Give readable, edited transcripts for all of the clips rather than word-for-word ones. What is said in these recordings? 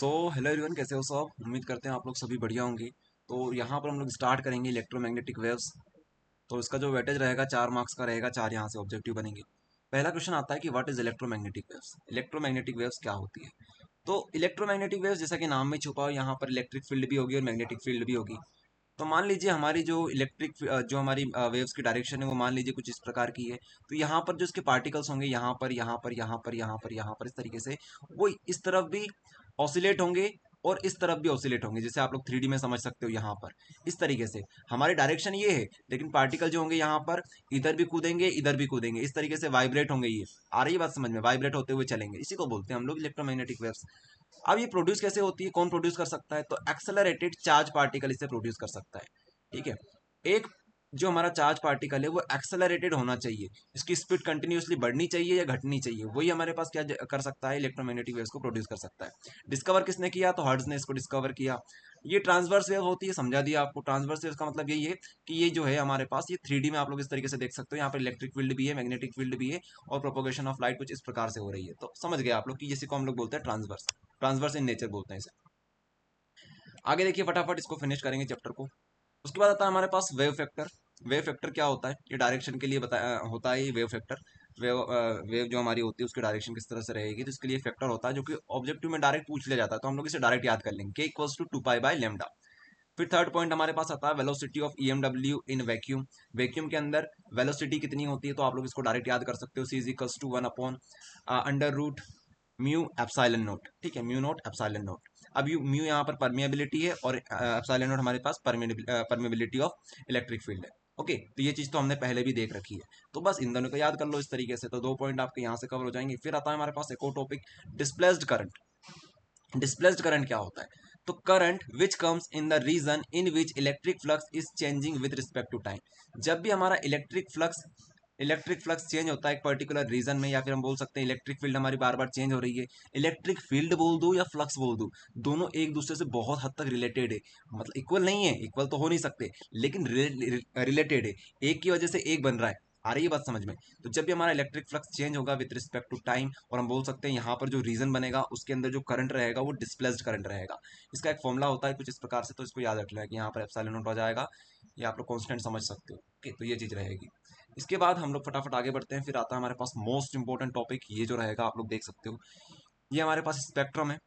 So hello everyone, कैसे हो सब। उम्मीद करते हैं आप लोग सभी बढ़िया होंगे। तो यहाँ पर हम लोग स्टार्ट करेंगे इलेक्ट्रोमैग्नेटिक वेव्स। तो इसका जो वेटेज रहेगा 4 मार्क्स का रहेगा, 4 यहाँ से ऑब्जेक्टिव बनेंगे। पहला क्वेश्चन आता है कि what is electromagnetic waves. Electromagnetic waves क्या होती है। तो इलेक्ट्रोमैग्नेटिक वेव्स जैसा कि नाम में छुपा हो, यहाँ पर इलेक्ट्रिक फील्ड भी होगी और मैग्नेटिक फील्ड भी होगी। तो मान लीजिए हमारी जो जो हमारी वेव्स की डायरेक्शन है वो मान लीजिए कुछ इस प्रकार की है। तो यहाँ पर जो इसके पार्टिकल्स होंगे, यहाँ पर यहाँ पर यहाँ पर यहाँ पर यहाँ पर इस तरीके से वो इस तरफ भी ऑसिलेट होंगे और इस तरफ भी ऑसिलेट होंगे, जैसे आप लोग 3D में समझ सकते हो। यहाँ पर इस तरीके से हमारी डायरेक्शन ये है, लेकिन पार्टिकल जो होंगे यहाँ पर इधर भी कूदेंगे इधर भी कूदेंगे, इस तरीके से वाइब्रेट होंगे। ये आ रही है बात समझ में, वाइब्रेट होते हुए चलेंगे, इसी को बोलते हैं हम लोग इलेक्ट्रोमैग्नेटिक वेव्स। अब ये प्रोड्यूस कैसे होती है, कौन प्रोड्यूस कर सकता है, तो एक्सेलरेटेड चार्ज पार्टिकल इसे प्रोड्यूस कर सकता है। ठीक है। एक जो हमारा चार्ज पार्टिकल है वो एक्सेलरेटेड होना चाहिए, इसकी स्पीड कंटिन्यूसली बढ़नी चाहिए या घटनी चाहिए, वही हमारे पास क्या कर सकता है, इलेक्ट्रोमैग्नेटिक वेव्स को प्रोड्यूस कर सकता है। डिस्कवर किसने किया, तो हर्ट्ज ने इसको डिस्कवर किया। ये ट्रांसवर्स वेव होती है, समझा दिया आपको। ट्रांसवर्स वेव का मतलब यही है कि ये जो है हमारे पास ये 3D में आप लोग इस तरीके से देख सकते हो। यहाँ पर इलेक्ट्रिक फील्ड भी है, मैग्नेटिक फील्ड भी है, और प्रोपोगेशन ऑफ लाइट कुछ इस प्रकार से हो रही है। तो समझ गए आप लोग कि इसी को हम लोग बोलते हैं ट्रांसवर्स। ट्रांसवर्स इन नेचर बोलते हैं इसे। आगे देखिए, फटाफट इसको फिनिश करेंगे चैप्टर को। उसके बाद आता है हमारे पास वेव फैक्टर। वेव फैक्टर क्या होता है, ये डायरेक्शन के लिए बताया होता है। ये वेव फैक्टर वेव जो हमारी होती है उसकी डायरेक्शन किस तरह से रहेगी, तो इसके लिए फैक्टर होता है जो कि ऑब्जेक्टिव में डायरेक्ट पूछ लिया जाता है। तो हम लोग इसे डायरेक्ट याद कर लेंगे, K equals to 2 pi by lambda. फिर थर्ड पॉइंट हमारे पास आता है velocity of EMW in vacuum. Vacuum के अंदर वेलोसिटी कितनी होती है, तो आप लोग इसको डायरेक्ट याद कर सकते हो, सी इज इक्वल्स टू 1/अंडर रूट म्यू एप्सिलॉन नोट। ठीक है, म्यू नोट एप्सिलॉन नोट। अब यू म्यू यहाँ पर परमिएबिलिटी है और एप्सिलॉन नोट हमारे पास परमिएबिलिटी ऑफ इलेक्ट्रिक फील्ड है। ओके, तो ये चीज तो हमने पहले भी देख रखी है। तो बस इन दोनों को याद कर लो इस तरीके से, तो 2 पॉइंट आपके यहाँ से कवर हो जाएंगे। फिर आता है हमारे पास एक और topic, displaced current. Displaced current क्या होता है, तो current which comes in the region in which electric flux is changing with respect to time. जब भी हमारा इलेक्ट्रिक फ्लक्स चेंज होता है एक पर्टिकुलर रीजन में, या फिर हम बोल सकते हैं इलेक्ट्रिक फील्ड हमारी बार बार चेंज हो रही है। इलेक्ट्रिक फील्ड बोल दो या फ्लक्स बोल दो, दोनों एक दूसरे से बहुत हद तक रिलेटेड है। मतलब इक्वल नहीं है, इक्वल तो हो नहीं सकते, लेकिन रिलेटेड है। एक की वजह से एक बन रहा है। आ रही है बात समझ में। तो जब भी हमारा इलेक्ट्रिक फ्लक्स चेंज होगा विद रिस्पेक्ट टू टाइम, और हम बोल सकते हैं यहाँ पर जो रीजन बनेगा उसके अंदर जो करंट रहेगा वो डिस्प्लेस्ड करंट रहेगा। इसका एक फॉर्मूला होता है कुछ इस प्रकार से, तो इसको याद रख लें कि यहाँ पर एप्सिलॉन नॉट आ जाएगा। ये आप लोग कांस्टेंट समझ सकते हो। ओके, तो ये चीज रहेगी। इसके बाद हम लोग फटाफट आगे बढ़ते हैं। फिर आता है हमारे पास मोस्ट इंपॉर्टेंट टॉपिक, ये जो रहेगा आप लोग देख सकते हो, ये हमारे पास स्पेक्ट्रम है।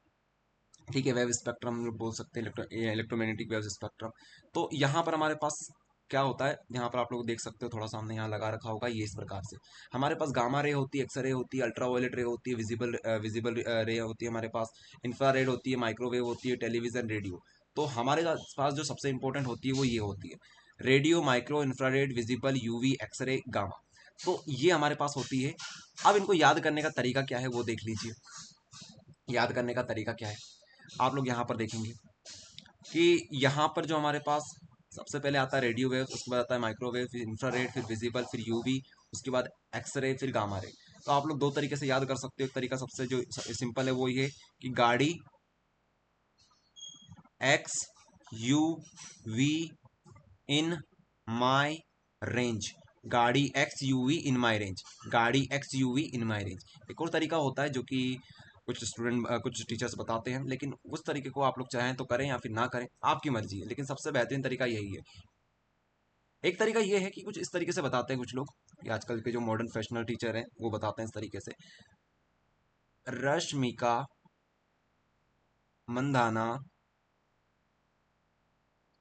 ठीक है, वेव स्पेक्ट्रम हम लोग बोल सकते हैं, इलेक्ट्रोमैग्नेटिक वेव स्पेक्ट्रम। तो यहाँ पर हमारे पास क्या होता है, यहाँ पर आप लोग देख सकते हो, थोड़ा सा हमने यहाँ लगा रखा होगा, ये इस प्रकार से हमारे पास गामा रे होती है, एक्स रे होती है, अल्ट्रावायलेट रे होती है, विजिबल रे होती है हमारे पास, इंफ्रारेड होती है, माइक्रोवेव होती है, टेलीविजन, रेडियो। तो हमारे पास जो सबसे इंपॉर्टेंट होती है वो ये होती है, radio, micro, infrared, visible, UV, X ray, gamma. तो ये हमारे पास होती है। अब इनको याद करने का तरीका क्या है वो देख लीजिए। याद करने का तरीका क्या है, आप लोग यहाँ पर देखेंगे कि यहाँ पर जो हमारे पास सबसे पहले आता है रेडियो वेव, उसके बाद आता है माइक्रोवेव, फिर इंफ्रारेड, फिर विजिबल, फिर यूवी, उसके बाद एक्सरे, फिर गामा रे। तो आप लोग दो तरीके से याद कर सकते हो। एक तरीका सबसे जो सिंपल है वो ये है कि गाड़ी X U V in my range, गाड़ी X UV in my range, गाड़ी X UV in my range. एक और तरीका होता है जो कि कुछ टीचर्स बताते हैं, लेकिन उस तरीके को आप लोग चाहें तो करें या फिर ना करें, आपकी मर्जी है, लेकिन सबसे बेहतरीन तरीका यही है। एक तरीका ये है कि कुछ इस तरीके से बताते हैं कुछ लोग, कि आजकल के जो मॉडर्न फैशनल टीचर हैं वो बताते हैं इस तरीके से, Rashmika Mandanna,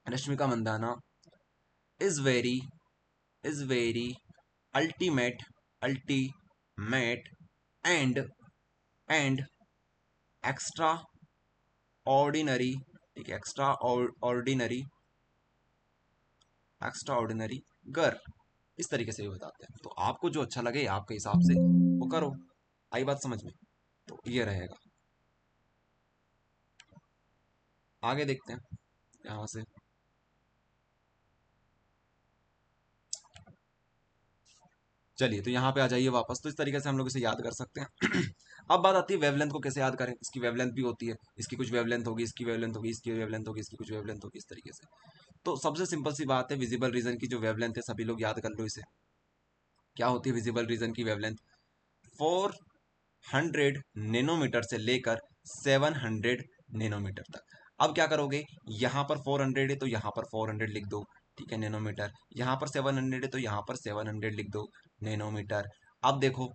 Rashmika Mandanna is very is very ultimate ultimate and and extra ordinary. ठीक है, एक्स्ट्रा ऑर्डिनरी गर्ल। इस तरीके से भी बताते हैं। तो आपको जो अच्छा लगे आपके हिसाब से वो करो। आई बात समझ में, तो ये रहेगा। आगे देखते हैं यहाँ से। चलिए, तो यहाँ पे आ जाइए वापस। तो इस तरीके से हम लोग इसे याद कर सकते हैं। अब बात आती है वेवलेंथ को कैसे याद करें। इसकी वेवलेंथ भी होती है, इसकी कुछ वेवलेंथ होगी, इसकी वेवलेंथ होगी, इसकी वेवलेंथ होगी, इसकी कुछ वेवलेंथ होगी, इस तरीके से। तो सबसे सिंपल सी बात है, विजिबल रीजन की जो वेवलेंथ है सभी लोग याद कर लो इसे। क्या होती है विजिबल रीजन की वेवलेंथ, 400 नैनोमीटर से लेकर 700 नैनोमीटर तक। अब क्या करोगे, यहाँ पर 400 है तो यहाँ पर 400 लिख दो, ठीक है, नैनोमीटर। यहाँ पर 700 है तो यहाँ पर 700 लिख दो, नैनोमीटर। अब देखो,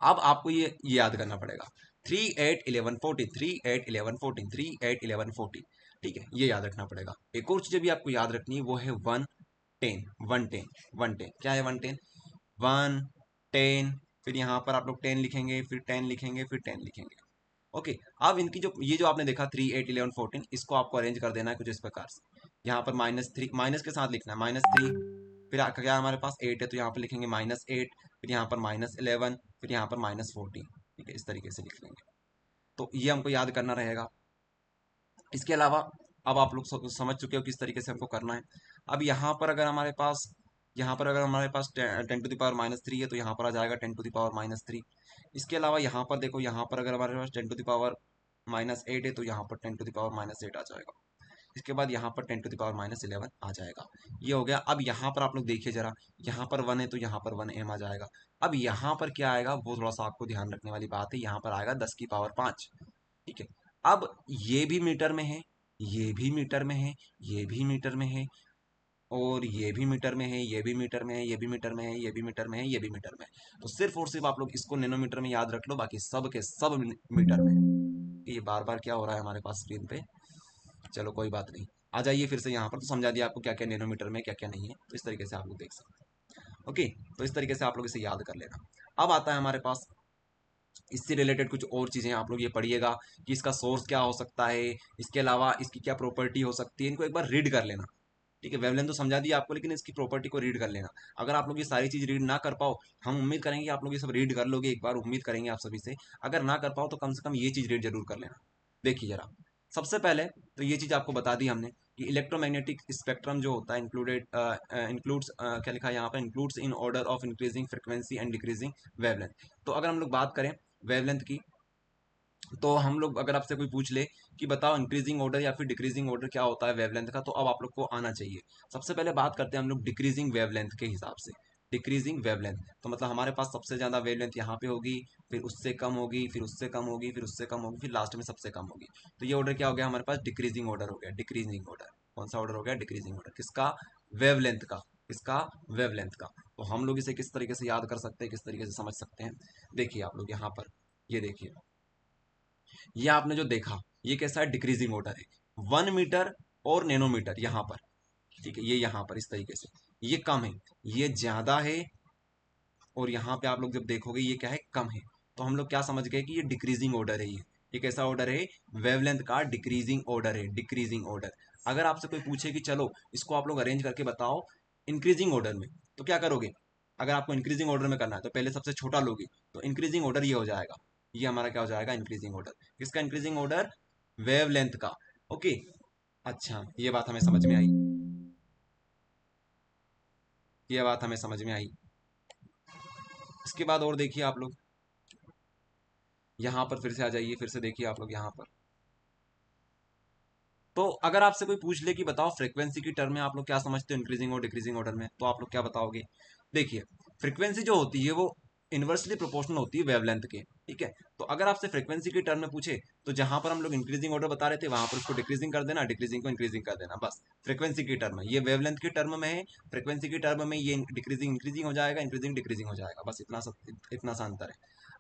अब आपको ये याद करना पड़ेगा, 3 8 11 14, 3 8 11 14, 3 8 11 14, ठीक है, ये याद रखना पड़ेगा। एक और चीज भी आपको याद रखनी है, वो है 110, 110, 110 क्या है, 110, 110, फिर यहाँ पर आप लोग 10 लिखेंगे, फिर 10 लिखेंगे, फिर 10 लिखेंगे। ओके, अब इनकी जो ये जो आपने देखा 3 8 11 14, इसको आपको अरेंज कर देना है कुछ इस प्रकार से। यहाँ पर -3 माइनस के साथ लिखना है, -3, फिर क्या हमारे पास 8 है तो यहाँ पर लिखेंगे -8, फिर यहाँ पर -11, फिर यहाँ पर -14, ठीक है, इस तरीके से लिख लेंगे। तो ये हमको याद करना रहेगा। इसके अलावा अब आप लोग समझ चुके हो किस तरीके से हमको करना है। अब यहाँ पर अगर हमारे पास 10⁻³ है तो यहाँ पर आ जाएगा 10⁻³ इसके अलावा यहाँ पर देखो, यहाँ पर अगर हमारे पास 10⁻⁻8 है तो यहाँ पर 10⁻⁻8 आ जाएगा। इसके बाद यहाँ पर 10⁻11 आ जाएगा। ये हो गया। अब यहाँ पर आप लोग देखिए जरा, यहाँ पर 1 है तो यहाँ पर 1m आ जाएगा। अब यहाँ पर क्या आएगा वो थोड़ा सा आपको ध्यान रखने वाली बात है, यहाँ पर आएगा 10⁵ ठीक है। अब ये भी मीटर में है, ये भी मीटर में है, ये भी मीटर में है, और ये भी मीटर में है, ये भी मीटर में है, ये भी मीटर में है, ये भी मीटर में है, ये भी मीटर में है। तो सिर्फ और सिर्फ आप लोग इसको नैनोमीटर में याद रख लो, बाकी सब के सब मीटर में। ये बार बार क्या हो रहा है हमारे पास स्क्रीन पे, चलो कोई बात नहीं। आ जाइए फिर से यहाँ पर, तो समझा दिया आपको क्या क्या नैनोमीटर में क्या क्या नहीं है, तो इस तरीके से आप लोग देख सकते हैं। ओके, तो इस तरीके से आप लोग इसे याद कर लेना। अब आता है हमारे पास इससे रिलेटेड कुछ और चीज़ें, आप लोग ये पढ़िएगा कि इसका सोर्स क्या हो सकता है, इसके अलावा इसकी क्या प्रॉपर्टी हो सकती है, इनको एक बार रीड कर लेना। ठीक है, वेवलेंथ तो समझा दिया आपको, लेकिन इसकी प्रॉपर्टी को रीड कर लेना। अगर आप लोग ये सारी चीज़ रीड ना कर पाओ, हम उम्मीद करेंगे आप लोग ये सब रीड कर लोगे एक बार, उम्मीद करेंगे आप सभी से। अगर ना कर पाओ तो कम से कम ये चीज़ रीड जरूर कर लेना। देखिए जरा, सबसे पहले तो ये चीज़ आपको बता दी हमने कि इलेक्ट्रोमैग्नेटिक स्पेक्ट्रम जो होता है इंक्लूड्स क्या लिखा है यहाँ पर, includes in order of increasing frequency and decreasing wavelength. तो अगर हम लोग बात करें वेवलेंथ की, तो हम लोग अगर आपसे कोई पूछ ले कि बताओ इंक्रीजिंग ऑर्डर या फिर डिक्रीजिंग ऑर्डर क्या होता है वेवलेंथ का, तो अब आप लोग को आना चाहिए। सबसे पहले बात करते हैं हम लोग डिक्रीजिंग वेवलेंथ के हिसाब से। डिक्रीजिंग वेवलेंथ तो मतलब हमारे पास सबसे ज़्यादा वेवलेंथ यहाँ पे होगी, फिर उससे कम होगी, फिर उससे कम होगी, फिर उससे कम होगी, फिर लास्ट में सबसे कम होगी। तो ये ऑर्डर क्या हो गया हमारे पास, डिक्रीजिंग ऑर्डर हो गया। डिक्रीजिंग ऑर्डर कौन सा ऑर्डर हो गया, डिक्रीजिंग ऑर्डर किसका, वेवलेंथ का। किसका, वेवलेंथ का। तो हम लोग इसे किस तरीके से याद कर सकते हैं, किस तरीके से समझ सकते हैं, देखिए आप लोग यहाँ पर, ये देखिए, ये आपने जो देखा ये कैसा है, डिक्रीजिंग ऑर्डर है। 1 मीटर और नैनोमीटर यहाँ पर, ठीक है, ये यहाँ पर इस तरीके से, ये कम है, ये ज्यादा है, और यहाँ पे आप लोग जब देखोगे ये क्या है, कम है। तो हम लोग क्या समझ गए कि ये डिक्रीजिंग ऑर्डर है। ये कैसा ऑर्डर है, वेवलेंथ का डिक्रीजिंग ऑर्डर है, डिक्रीजिंग ऑर्डर। अगर आपसे कोई पूछे कि चलो इसको आप लोग अरेंज करके बताओ इंक्रीजिंग ऑर्डर में, तो क्या करोगे, अगर आपको इंक्रीजिंग ऑर्डर में करना है तो पहले सबसे छोटा लोगे, तो इंक्रीजिंग ऑर्डर ये हो जाएगा, ये हमारा क्या हो जाएगा, इंक्रीजिंग ऑर्डर। किसका इंक्रीजिंग ऑर्डर, वेवलेंथ का। ओके, अच्छा ये बात हमें समझ में आई, ये बात हमें समझ में आई। इसके बाद और देखिए आप लोग यहाँ पर फिर से आ जाइए, फिर से देखिए आप लोग यहाँ पर। तो अगर आपसे कोई पूछ ले कि बताओ फ्रीक्वेंसी की टर्म में आप लोग क्या समझते हो इंक्रीजिंग और डिक्रीजिंग ऑर्डर में, तो आप लोग क्या बताओगे। देखिए, फ्रीक्वेंसी जो होती है वो इनवर्सली प्रोपोर्शनल होती है वेवलेंथ के, ठीक है। तो अगर आपसे फ्रीक्वेंसी की टर्म में पूछे, तो जहां पर हम लोग इंक्रीजिंग ऑर्डर बता रहे थे वहां पर उसको डिक्रीजिंग कर देना, डिक्रीजिंग को इंक्रीजिंग कर देना, बस। फ्रीक्वेंसी की टर्म में ये वेवलेंथ की टर्म में है, फ्रीक्वेंसी की टर्म में ये डिक्रीजिंग इंक्रीजिंग हो जाएगा, इंक्रीजिंग डिक्रीजिंग हो जाएगा, बस इतना सा अंतर है।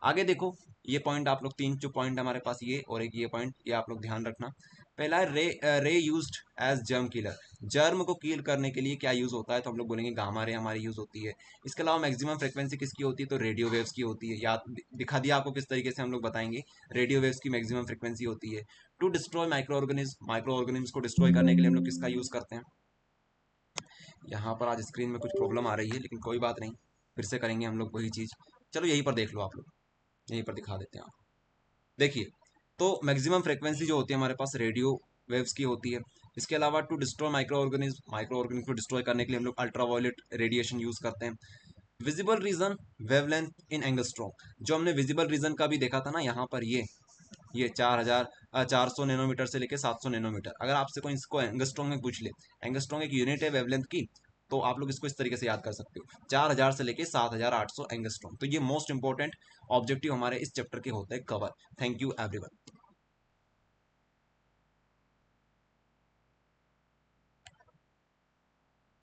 आगे देखो, ये पॉइंट आप लोग, तीन जो पॉइंट हमारे पास, ये और एक ये पॉइंट, ये आप लोग ध्यान रखना। पहला है ray used as germ killer. Germ को किल करने के लिए क्या यूज होता है, तो हम लोग बोलेंगे गामा रे हमारी यूज होती है। इसके अलावा मैक्सिमम फ्रीक्वेंसी किसकी होती है, तो रेडियो वेव्स की होती है। याद दिखा दिया आपको किस तरीके से हम लोग बताएंगे, रेडियो वेव्स की मैक्सिमम फ्रीक्वेंसी होती है। टू डिस्ट्रॉय माइक्रो ऑर्गेनिज्म को डिस्ट्रॉय करने के लिए हम लोग किसका यूज करते हैं। यहाँ पर आज स्क्रीन में कुछ प्रॉब्लम आ रही है, लेकिन कोई बात नहीं, फिर से करेंगे हम लोग वही चीज। चलो यहीं पर देख लो आप लोग, यहीं पर दिखा देते हैं आप। देखिए, तो मैक्सिमम फ्रीक्वेंसी जो होती है हमारे पास रेडियो वेव्स की होती है। इसके अलावा टू डिस्ट्रॉय माइक्रो ऑर्गेनिज्म को डिस्ट्रॉय करने के लिए हम लोग अल्ट्रावायलेट रेडिएशन यूज करते हैं। विजिबल रीजन वेवलेंथ इन एंगस्ट्रॉम, जो हमने विजिबल रीजन का भी देखा था ना, यहाँ पर ये 4,400 नैनोमीटर से लेके 700 नैनोमीटर। अगर आपसे कोई इसको एंगस्ट्रॉम में पूछ ले, एंगस्ट्रॉम एक यूनिट है वेवलेंथ की, तो आप लोग इसको इस तरीके से याद कर सकते हो, 4,000 से लेके 7,800 एंगस्ट्रॉम। तो ये मोस्ट इंपॉर्टेंट ऑब्जेक्टिव हमारे इस चैप्टर के होते हैं कवर। Thank you everyone.